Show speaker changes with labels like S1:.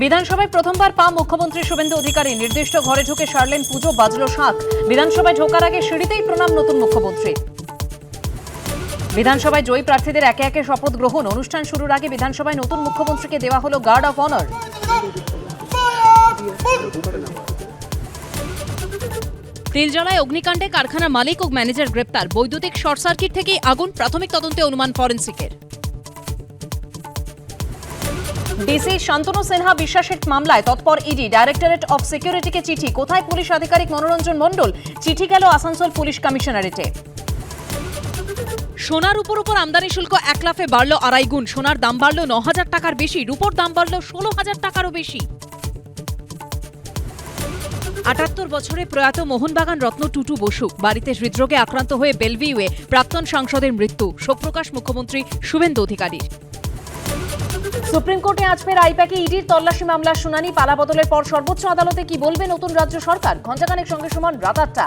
S1: বিধানসভায় প্রথমবার পা মুখ্যমন্ত্রী শুভেন্দু অধিকারী নির্দিষ্ট ঘরে ঢুকে সারলেন পুজো, বাজলো শাঁখ। বিধানসভায় ঢোকার আগে সিঁড়িতেই প্রণাম নতুন মুখ্যমন্ত্রী। বিধানসভায় জয়ী প্রার্থীদের একে একে শপথ গ্রহণ। অনুষ্ঠান শুরুর আগে বিধানসভায় নতুন মুখ্যমন্ত্রীকে দেওয়া হলো গার্ড অফ অনার। তিলজলায় অগ্নিকাণ্ডে কারখানার মালিক ও ম্যানেজার গ্রেপ্তার। বৈদ্যুতিক শর্ট সার্কিট থেকেই আগুন, প্রাথমিক তদন্তে অনুমান ফরেনসিকের। ডিসি শান্তনু সিনহা বিশ্বাসের মামলায় তৎপর ইডি। ডাইরেক্টরেট অফ সিকিউরিটিকে চিঠি। কোথায় পুলিশ আধিকারিক মনোরঞ্জন মণ্ডল? চিঠি গেল আসানসোল পুলিশ কমিশনারেটে। সোনার উপর আমদানি শুল্ক 1 লাফে বাড়ল 2.5 গুণ। সোনার দাম বাড়ল 9,000 টাকার বেশি, রূপোর দাম বাড়ল 16,000 টাকারও বেশি। 78 বছরে প্রয়াত মোহনবাগান রত্ন টুটু বসু। বাড়িতে হৃদরোগে আক্রান্ত হয়ে বেলভিউয়ে প্রাক্তন সাংসদের মৃত্যু। শোকপ্রকাশ মুখ্যমন্ত্রী শুভেন্দু অধিকারীর। সুপ্রিম কোর্টে আজ ফের আইপ্যাকে ইডির তল্লাশি মামলার শুনানি। পালাবদলের পর সর্বোচ্চ আদালতে কি বলবে নতুন রাজ্য সরকার? ঘণ্টাখানেক সঙ্গে সমান রাত 8টা।